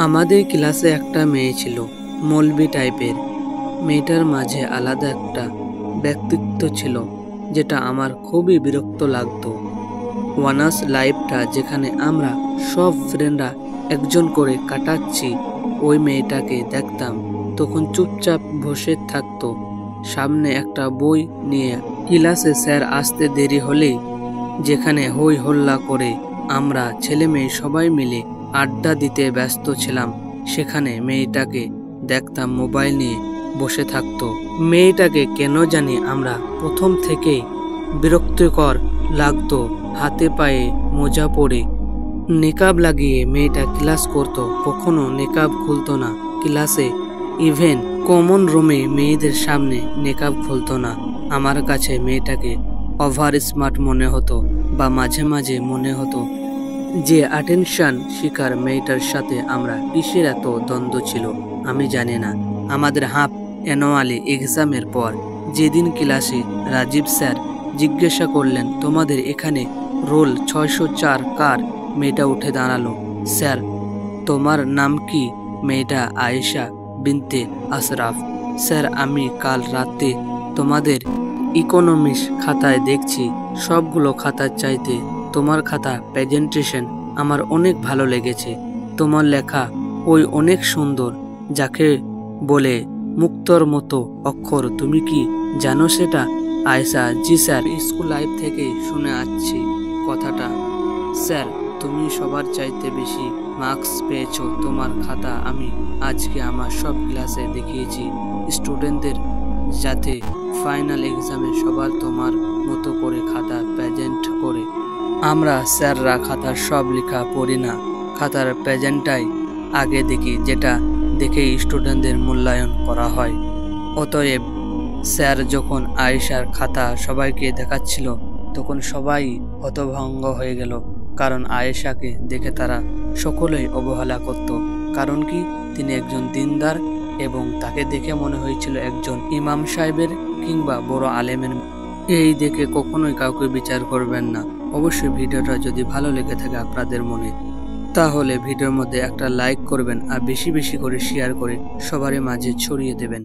আমাদের ক্লাসে একটা মেয়ে ছিল, মৌলবি টাইপের। মেয়েটার মাঝে আলাদা একটা ব্যক্তিত্ব ছিল, যেটা আমার খুবই বিরক্ত লাগতো। ওয়ানাস লাইফটা যেখানে আমরা সব ফ্রেন্ডরা একজন করে কাটাচ্ছি, ওই মেয়েটাকে দেখতাম তখন চুপচাপ বসে থাকতো সামনে একটা বই নিয়ে। ক্লাসে স্যার আসতে দেরি হলেই যেখানে হই হল্লা করে আমরা ছেলে মেয়ে সবাই মিলে আড্ডা দিতে ব্যস্ত ছিলাম, সেখানে মেয়েটাকে দেখতাম মোবাইল নিয়ে বসে থাকতো। মেয়েটাকে কেন জানি আমরা প্রথম থেকেই বিরক্তিকর লাগতো। হাতে পায়ে মোজা পরে নেকাব লাগিয়ে মেয়েটা ক্লাস করতো, কখনো নেকাব খুলতো না ক্লাসে, ইভেন কমন রুমে মেয়েদের সামনে নেকাব খুলতো না। আমার কাছে মেয়েটাকে ওভার স্মার্ট মনে হতো, বা মাঝে মাঝে মনে হতো যে অ্যাটেনশন শিকার মেয়েটার সাথে আমরা কিসের এত দ্বন্দ্ব ছিল আমি জানি না। আমাদের হাফ অ্যানুয়ালি এক্সামের পর যেদিন ক্লাসে রাজীব স্যার জিজ্ঞাসা করলেন, তোমাদের এখানে রোল 604 কার? মেয়েটা উঠে দাঁড়ালো, স্যার তোমার নাম কি? মেয়েটা আয়েশা বিনতে আশরাফ। স্যার আমি কাল রাতে তোমাদের ইকোনমিক্স খাতায় দেখছি, সবগুলো খাতার চাইতে তোমার খাতা প্রেজেন্টেশন আমার অনেক ভালো লেগেছে। তোমার লেখা ওই অনেক সুন্দর, যাকে বলে মুক্তর মতো অক্ষর। তুমি কি জানো সেটা? আয়েশা, জি স্যার, স্কুল লাইফ থেকে শুনে আসছি কথাটা। স্যার তুমি সবার চাইতে বেশি মার্কস পেয়েছো, তোমার খাতা আমি আজকে আমার সব ক্লাসে দেখিয়েছি স্টুডেন্টদের, যাতে ফাইনাল এক্সামে সবার তোমার মতো করে খাতা প্রেজেন্ট করে। আমরা স্যাররা খাতার সব লেখা পড়ি না, খাতার প্রেজেন্টটাই আগে দেখি, যেটা দেখে স্টুডেন্টদের মূল্যায়ন করা হয়। অতএব স্যার যখন আয়েশার খাতা সবাইকে দেখাচ্ছিল তখন সবাই হতভম্ব হয়ে গেল, কারণ আয়েশাকে দেখে তারা সকলেই অবহেলা করত। কারণ কি, তিনি একজন দিনদার এবং তাকে দেখে মনে হয়েছিল একজন ইমাম সাহেবের কিংবা বড় আলেমের। এই দেখে কখনোই কাউকে বিচার করবেন না। অবশ্যই ভিডিওটা যদি ভালো লেগে থাকে আপনাদের মনে, তাহলে ভিডিওর মধ্যে একটা লাইক করবেন আর বেশি বেশি করে শেয়ার করে সবার মাঝে ছড়িয়ে দেবেন।